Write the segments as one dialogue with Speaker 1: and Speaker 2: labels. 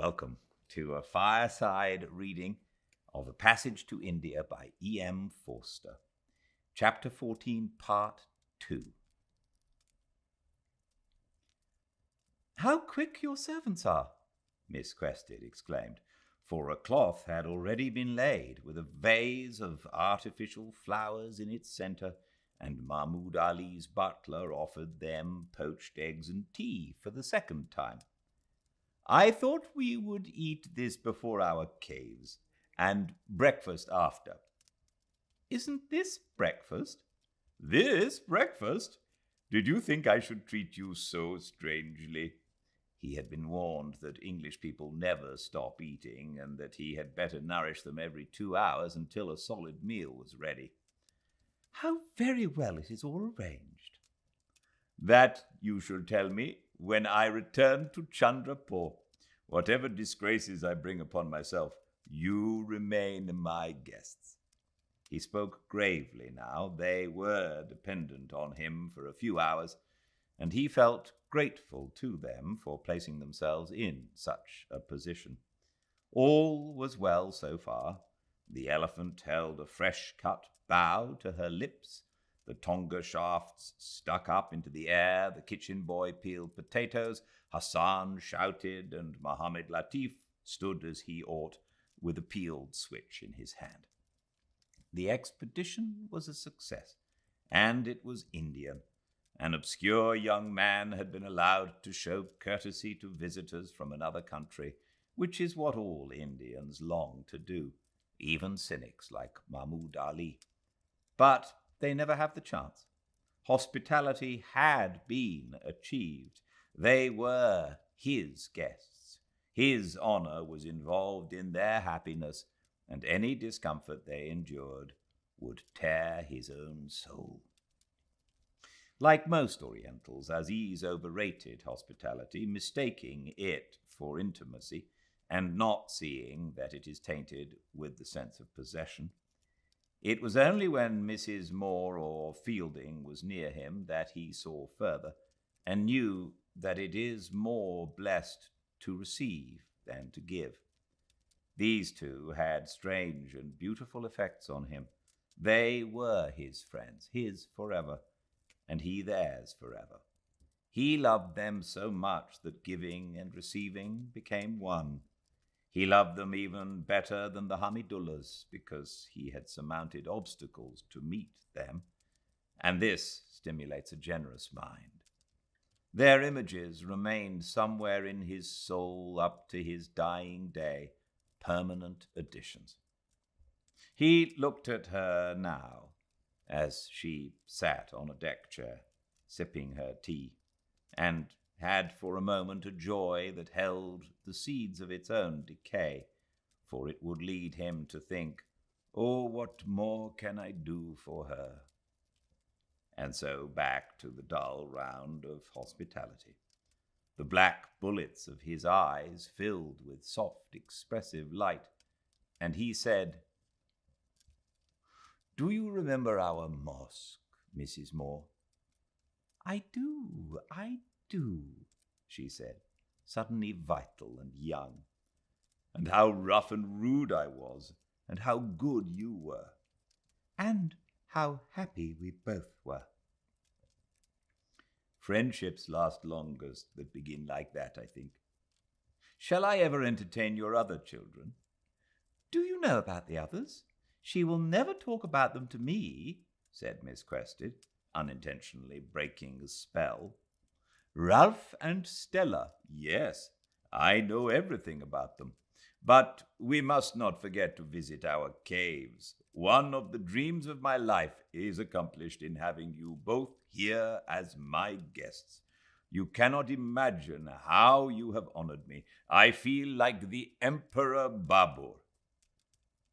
Speaker 1: Welcome to a fireside reading of A Passage to India by E.M. Forster, Chapter 14, Part 2. "How quick your servants are!" Miss Quested exclaimed, for a cloth had already been laid with a vase of artificial flowers in its centre, and Mahmud Ali's butler offered them poached eggs and tea for the second time. "I thought we would eat this before our caves, and breakfast after." "Isn't this breakfast?" "This breakfast? Did you think I should treat you so strangely?" He had been warned that English people never stop eating, and that he had better nourish them every 2 hours until a solid meal was ready. "How very well it is all arranged." "That you shall tell me when I return to Chandrapur. Whatever disgraces I bring upon myself, you remain my guests." He spoke gravely now. They were dependent on him for a few hours, and he felt grateful to them for placing themselves in such a position. All was well so far. The elephant held a fresh-cut bough to her lips. The tonga shafts stuck up into the air, the kitchen boy peeled potatoes, Hassan shouted, and Mohammed Latif stood as he ought, with a peeled switch in his hand. The expedition was a success, and it was Indian. An obscure young man had been allowed to show courtesy to visitors from another country, which is what all Indians long to do, even cynics like Mahmud Ali. But they never have the chance. Hospitality had been achieved. They were his guests. His honor was involved in their happiness, and any discomfort they endured would tear his own soul. Like most Orientals, Aziz overrated hospitality, mistaking it for intimacy, and not seeing that it is tainted with the sense of possession. It was only when Mrs. Moore or Fielding was near him that he saw further, and knew that it is more blessed to receive than to give. These two had strange and beautiful effects on him. They were his friends, his forever, and he theirs forever. He loved them so much that giving and receiving became one. He loved them even better than the Hamidullahs, because he had surmounted obstacles to meet them, and this stimulates a generous mind. Their images remained somewhere in his soul up to his dying day, permanent additions. He looked at her now, as she sat on a deck chair, sipping her tea, and had for a moment a joy that held the seeds of its own decay, for it would lead him to think, "Oh, what more can I do for her?" And so back to the dull round of hospitality. The black bullets of his eyes filled with soft, expressive light, and he said, "Do you remember our mosque, Mrs. Moore?" I do, she said, suddenly vital and young. "And how rough and rude I was, and how good you were." "And how happy we both were." Friendships last longest that begin like that, I think. Shall I ever entertain your other children? "Do you know about the others? She will never talk about them to me," said Miss Quested, unintentionally breaking the spell. "Ralph and Stella, yes, I know everything about them. But we must not forget to visit our caves. One of the dreams of my life is accomplished in having you both here as my guests. You cannot imagine how you have honored me. I feel like the Emperor Babur."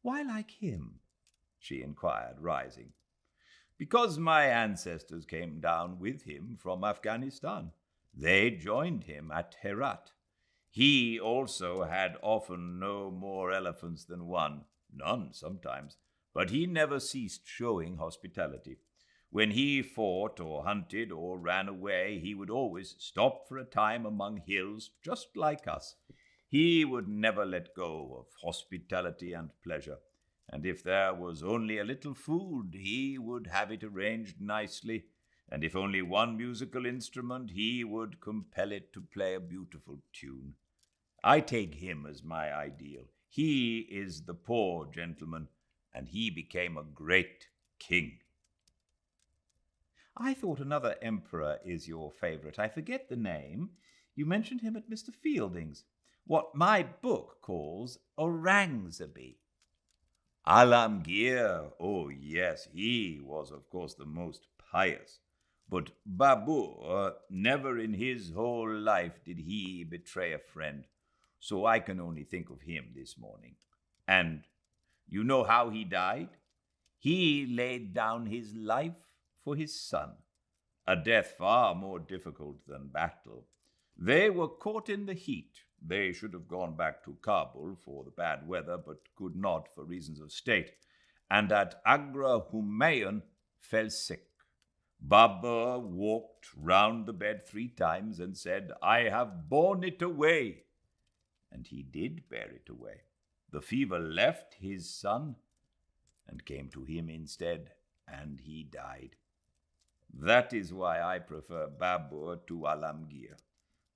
Speaker 1: "Why like him?" she inquired, rising. "Because my ancestors came down with him from Afghanistan. They joined him at Herat. He also had often no more elephants than one, none sometimes, but he never ceased showing hospitality. When he fought or hunted or ran away, he would always stop for a time among hills, just like us. He would never let go of hospitality and pleasure, and if there was only a little food, he would have it arranged nicely, and if only one musical instrument, he would compel it to play a beautiful tune. I take him as my ideal. He is the poor gentleman, and he became a great king. I thought another emperor is your favorite. I forget the name. You mentioned him at Mr. Fielding's. What my book calls Aurangzebe. Alamgir, oh yes, he was of course the most pious. But Babur, never in his whole life did he betray a friend. So I can only think of him this morning. And you know how he died? He laid down his life for his son, a death far more difficult than battle. They were caught in the heat. They should have gone back to Kabul for the bad weather, but could not for reasons of state. And at Agra, Humayun fell sick. Babur walked round the bed 3 times and said, "I have borne it away." And he did bear it away. The fever left his son and came to him instead, and he died. That is why I prefer Babur to Alamgir.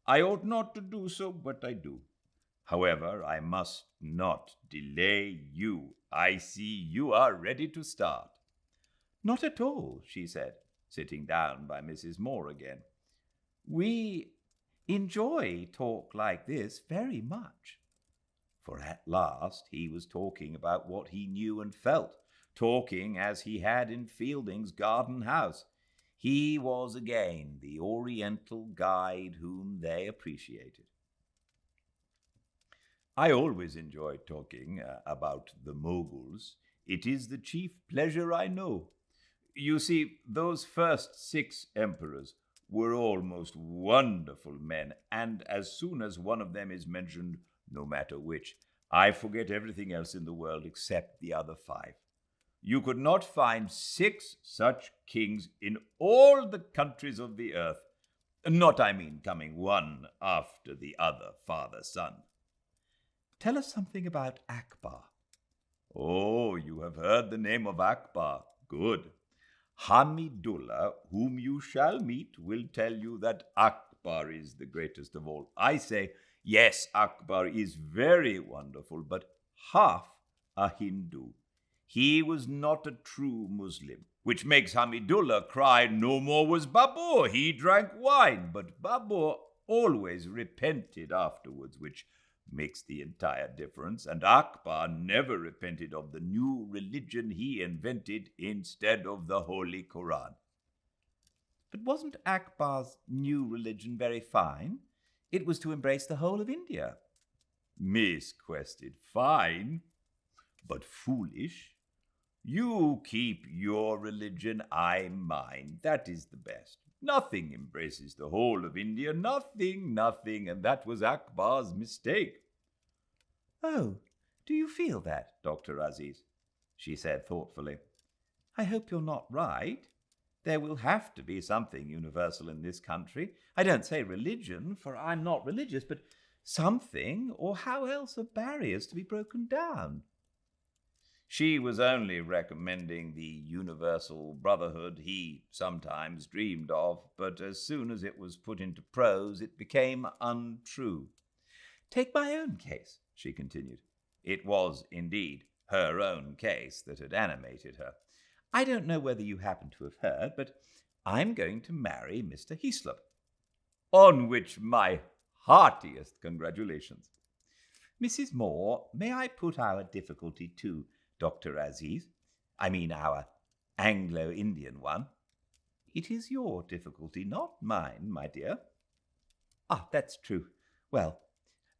Speaker 1: I ought not to do so, but I do. However, I must not delay you. I see you are ready to start. Not at all, she said, sitting down by Mrs. Moore again. We enjoy talk like this very much. For at last he was talking about what he knew and felt, talking as he had in Fielding's garden house. He was again the Oriental guide whom they appreciated. I always enjoy talking about the Moguls. It is the chief pleasure I know. You see, those first 6 emperors were all most wonderful men, and as soon as one of them is mentioned, no matter which, I forget everything else in the world except the other 5. You could not find 6 such kings in all the countries of the earth. Not, I mean, coming one after the other, father-son. Tell us something about Akbar. Oh, you have heard the name of Akbar. Good. Hamidullah, whom you shall meet, will tell you that Akbar is the greatest of all. I say, yes, Akbar is very wonderful, but half a Hindu. He was not a true Muslim, which makes Hamidullah cry, "No more was Babur. He drank wine." But Babur always repented afterwards, which makes the entire difference. And Akbar never repented of the new religion he invented instead of the Holy Quran. But wasn't Akbar's new religion very fine? It was to embrace the whole of India. Miss Quested, fine, but foolish. You keep your religion, I mine. That is the best. Nothing embraces the whole of India. Nothing, and that was Akbar's mistake. Oh, do you feel that, Dr. Aziz? She said thoughtfully. I hope you're not right. There will have to be something universal in this country. I don't say religion, for I'm not religious, but something, or how else are barriers to be broken down? She was only recommending the universal brotherhood he sometimes dreamed of, but as soon as it was put into prose, it became untrue. Take my own case, she continued. It was, indeed, her own case that had animated her. I don't know whether you happen to have heard, but I'm going to marry Mr. Heaslop. On which my heartiest congratulations. Mrs. Moore, may I put our difficulty to Dr. Aziz? I mean our Anglo-Indian one. It is your difficulty, not mine, my dear. Ah, that's true. Well,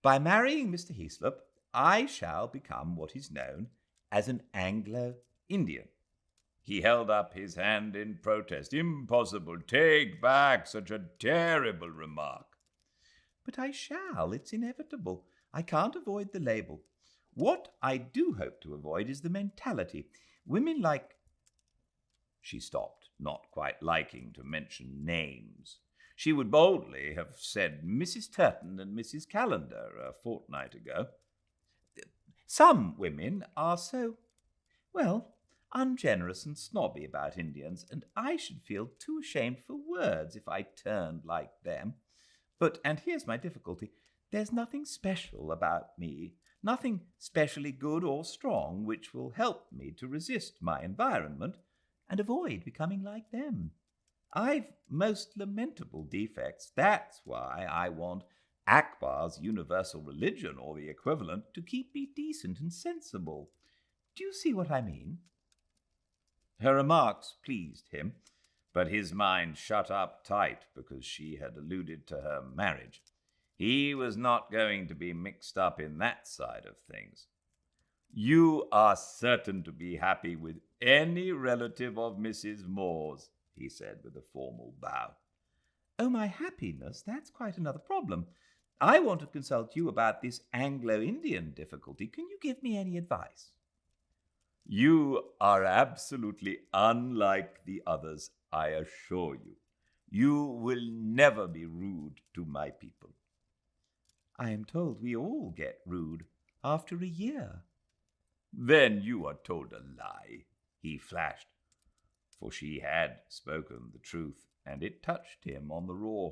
Speaker 1: by marrying Mr. Heaslop, I shall become what is known as an Anglo-Indian. He held up his hand in protest. Impossible. Take back such a terrible remark. But I shall. It's inevitable. I can't avoid the label. What I do hope to avoid is the mentality. Women like... She stopped, not quite liking to mention names. She would boldly have said Mrs. Turton and Mrs. Callender a fortnight ago. Some women are so, well, ungenerous and snobby about Indians, and I should feel too ashamed for words if I turned like them. But, and here's my difficulty, there's nothing special about me, nothing specially good or strong which will help me to resist my environment and avoid becoming like them. I've most lamentable defects. That's why I want Akbar's universal religion, or the equivalent, to keep me decent and sensible. Do you see what I mean? Her remarks pleased him, but his mind shut up tight because she had alluded to her marriage. He was not going to be mixed up in that side of things. You are certain to be happy with any relative of Mrs. Moore's, he said with a formal bow. Oh, my happiness, that's quite another problem. I want to consult you about this Anglo-Indian difficulty. Can you give me any advice? You are absolutely unlike the others, I assure you. You will never be rude to my people. I am told we all get rude after a year. Then you are told a lie, he flashed, for she had spoken the truth, and it touched him on the raw.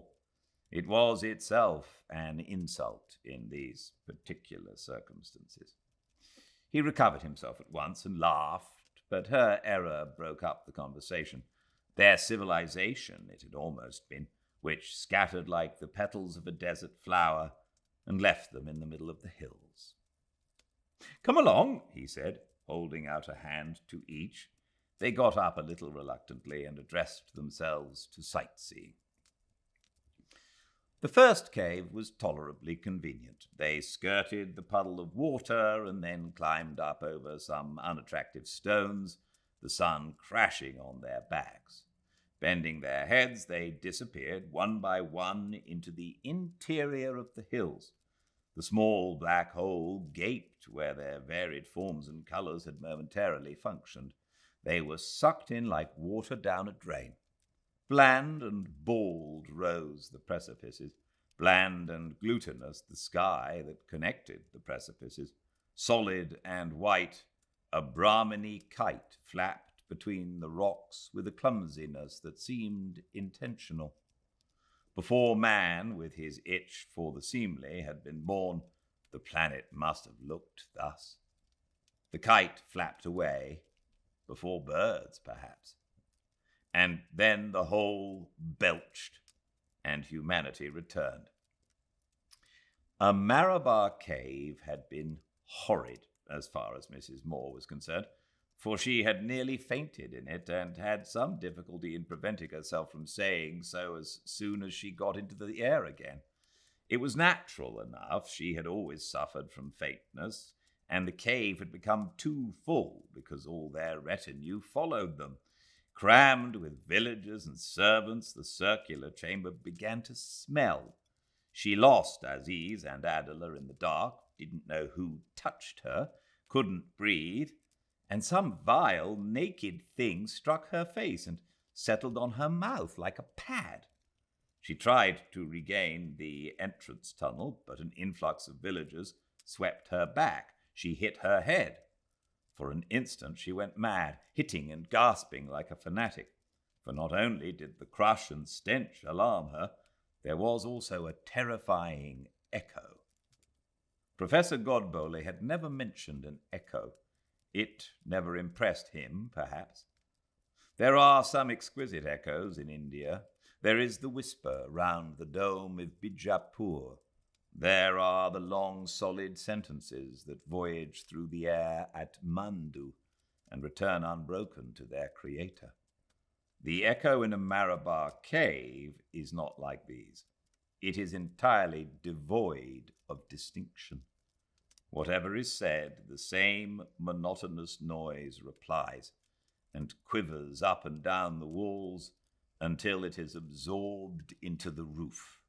Speaker 1: It was itself an insult in these particular circumstances. He recovered himself at once and laughed, but her error broke up the conversation. Their civilization, it had almost been, which scattered like the petals of a desert flower and left them in the middle of the hills. Come along, he said, holding out a hand to each. They got up a little reluctantly and addressed themselves to sightseeing. The first cave was tolerably convenient. They skirted the puddle of water and then climbed up over some unattractive stones, the sun crashing on their backs. Bending their heads, they disappeared one by one into the interior of the hills. The small black hole gaped where their varied forms and colors had momentarily functioned. They were sucked in like water down a drain. Bland and bald rose the precipices, bland and glutinous the sky that connected the precipices. Solid and white, a Brahmini kite flapped between the rocks with a clumsiness that seemed intentional. Before man, with his itch for the seemly, had been born, the planet must have looked thus. The kite flapped away, before birds, perhaps. And then the whole belched, and humanity returned. A Marabar cave had been horrid, as far as Mrs. Moore was concerned, for she had nearly fainted in it and had some difficulty in preventing herself from saying so as soon as she got into the air again. It was natural enough. She had always suffered from faintness, and the cave had become too full because all their retinue followed them. Crammed with villagers and servants, the circular chamber began to smell. She lost Aziz and Adela in the dark, didn't know who touched her, couldn't breathe, and some vile, naked thing struck her face and settled on her mouth like a pad. She tried to regain the entrance tunnel, but an influx of villagers swept her back. She hit her head. For an instant she went mad, hitting and gasping like a fanatic, for not only did the crush and stench alarm her, there was also a terrifying echo. Professor Godbole had never mentioned an echo. It never impressed him, perhaps. There are some exquisite echoes in India. There is the whisper round the dome of Bijapur. There are the long, solid sentences that voyage through the air at Mandu and return unbroken to their creator. The echo in a Marabar cave is not like these. It is entirely devoid of distinction. Whatever is said, the same monotonous noise replies and quivers up and down the walls until it is absorbed into the roof.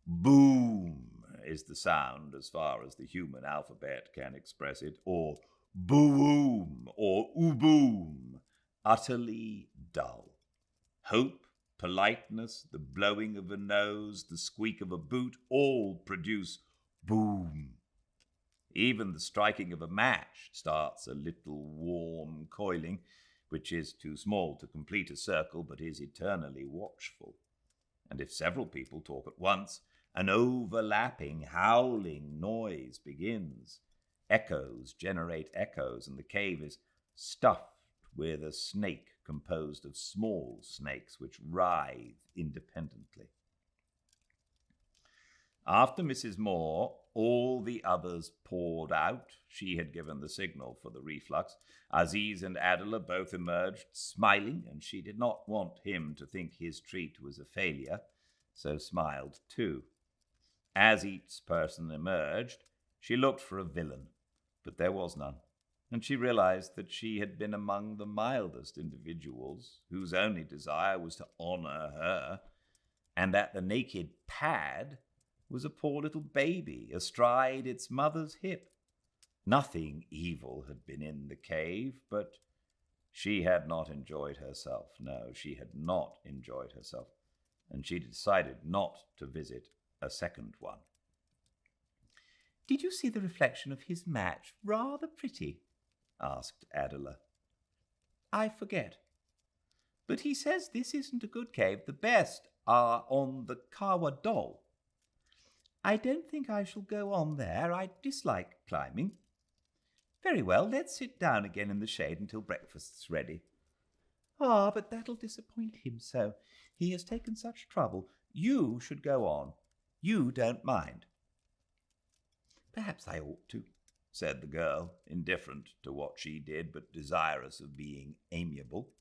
Speaker 1: Boom is the sound as far as the human alphabet can express it, or boom or uboom, utterly dull. Hope politeness, the blowing of a nose, the squeak of a boot, all produce boom. Even the striking of a match starts a little warm coiling, which is too small to complete a circle, but is eternally watchful. And if several people talk at once, an overlapping, howling noise begins. Echoes generate echoes, and the cave is stuffed with a snake composed of small snakes which writhe independently. After Mrs. Moore, all the others poured out. She had given the signal for the reflux. Aziz and Adela both emerged, smiling, and she did not want him to think his treat was a failure, so smiled too. As each person emerged, she looked for a villain, but there was none, and she realized that she had been among the mildest individuals, whose only desire was to honor her, and that the naked pad was a poor little baby astride its mother's hip. Nothing evil had been in the cave, but she had not enjoyed herself. No, she had not enjoyed herself, and she decided not to visit a second one. "Did you see the reflection of his match? Rather pretty," asked Adela. "I forget. But he says this isn't a good cave. The best are on the Kawa Dol. I don't think I shall go on there. I dislike climbing." "Very well, let's sit down again in the shade until breakfast's ready." "Ah, but that'll disappoint him so. He has taken such trouble. You should go on. You don't mind." "Perhaps I ought to," said the girl, indifferent to what she did, but desirous of being amiable.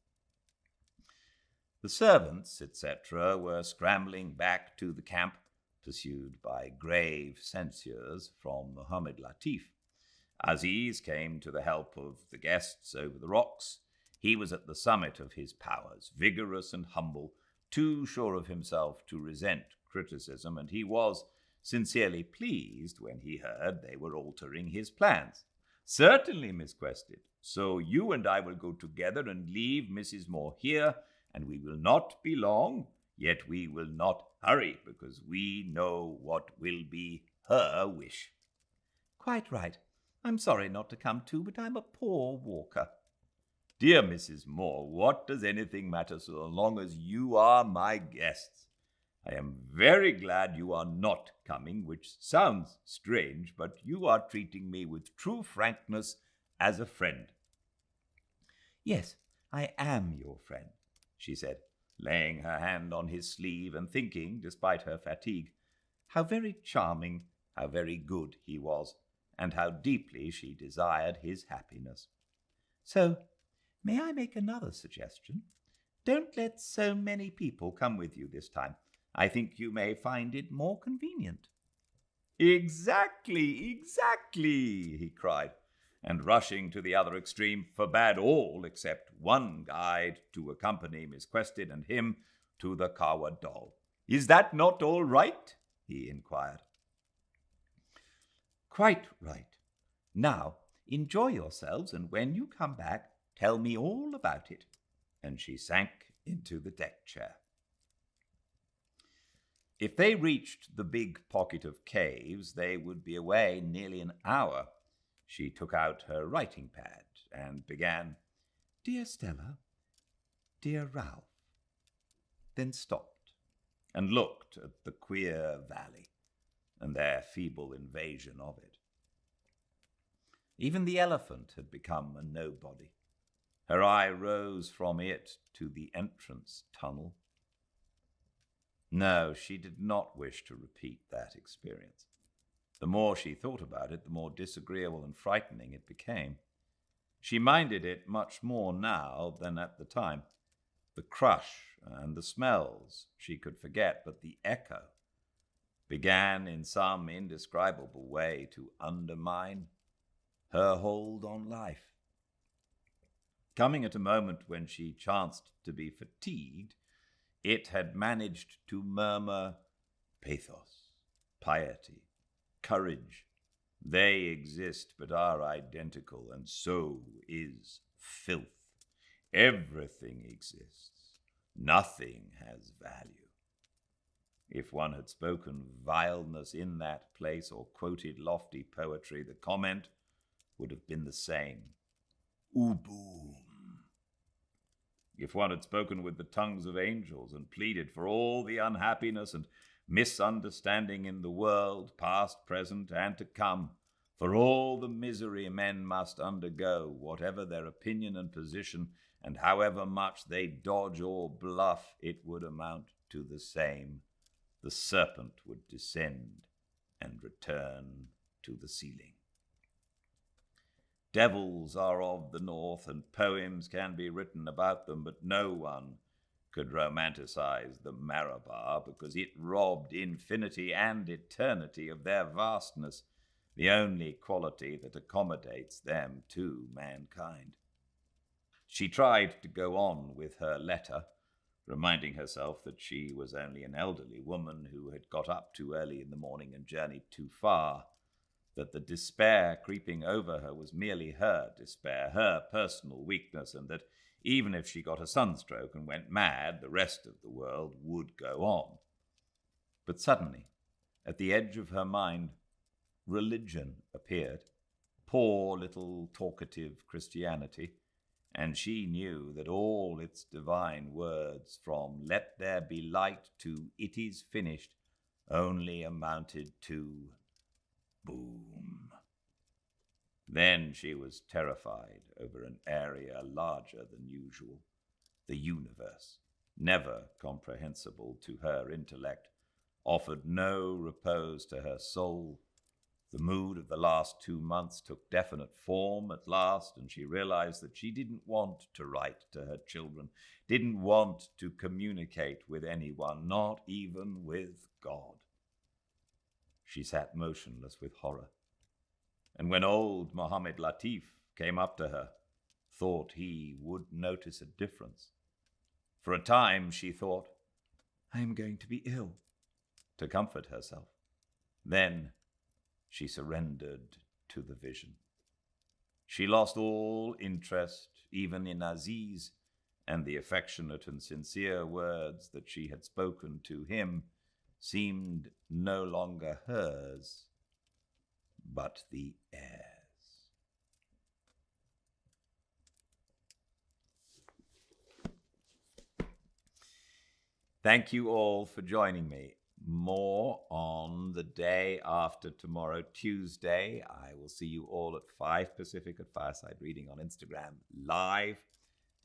Speaker 1: The servants, etc., were scrambling back to the camp, pursued by grave censures from Muhammad Latif. Aziz came to the help of the guests over the rocks. He was at the summit of his powers, vigorous and humble, too sure of himself to resent criticism, and he was sincerely pleased when he heard they were altering his plans. "Certainly, Miss Quested. So you and I will go together and leave Mrs. Moore here, and we will not be long, yet we will not hurry, because we know what will be her wish." "Quite right. I'm sorry not to come too, but I'm a poor walker." "Dear Mrs. Moore, what does anything matter so long as you are my guests? I am very glad you are not coming, which sounds strange, but you are treating me with true frankness as a friend." "Yes, I am your friend," she said, laying her hand on his sleeve and thinking, despite her fatigue, how very charming, how very good he was, and how deeply she desired his happiness. "So, may I make another suggestion? Don't let so many people come with you this time. I think you may find it more convenient." Exactly, he cried, and rushing to the other extreme, forbade all except one guide to accompany Miss Quested and him to the Kawa Dol. "Is that not all right?" he inquired. "Quite right. Now, enjoy yourselves, and when you come back, tell me all about it." And she sank into the deck chair. If they reached the big pocket of caves, they would be away nearly an hour. She took out her writing pad and began, "Dear Stella, dear Ralph," then stopped and looked at the queer valley and their feeble invasion of it. Even the elephant had become a nobody. Her eye rose from it to the entrance tunnel. No, she did not wish to repeat that experience. The more she thought about it, the more disagreeable and frightening it became. She minded it much more now than at the time. The crush and the smells she could forget, but the echo began in some indescribable way to undermine her hold on life. Coming at a moment when she chanced to be fatigued, it had managed to murmur, "Pathos, piety, courage, they exist but are identical, and so is filth. Everything exists, Nothing has value. If one had spoken vileness in that place or quoted lofty poetry, the comment would have been the same. Uboom. If one had spoken with the tongues of angels and pleaded for all the unhappiness and misunderstanding in the world, past, present, and to come, for all the misery men must undergo, whatever their opinion and position, and however much they dodge or bluff, it would amount to the same. The serpent would descend and return to the ceiling. Devils are of the north, and poems can be written about them, but no one could romanticize the Marabar because it robbed infinity and eternity of their vastness, the only quality that accommodates them to mankind. She tried to go on with her letter, reminding herself that she was only an elderly woman who had got up too early in the morning and journeyed too far, that the despair creeping over her was merely her despair, her personal weakness, and that even if she got a sunstroke and went mad, the rest of the world would go on. But suddenly, at the edge of her mind, religion appeared, poor little talkative Christianity, and she knew that all its divine words, from "let there be light" to "it is finished," only amounted to boom. Then she was terrified over an area larger than usual, the universe, never comprehensible to her intellect, offered no repose to her soul. The mood of the last 2 months took definite form at last, and she realized that she didn't want to write to her children, didn't want to communicate with anyone, not even with God. She sat motionless with horror, and when old Mohammed Latif came up to her, thought he would notice a difference. For a time she thought, "I am going to be ill," to comfort herself. Then she surrendered to the vision. She lost all interest, even in Aziz, and the affectionate and sincere words that she had spoken to him seemed no longer hers, but the heir's. Thank you all for joining me. More on the day after tomorrow, Tuesday. I will see you all at 5 Pacific at Fireside Reading on Instagram live.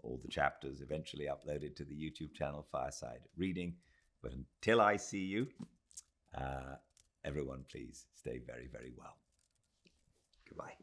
Speaker 1: All the chapters eventually uploaded to the YouTube channel Fireside Reading. But until I see you, everyone please stay very, very well. Goodbye.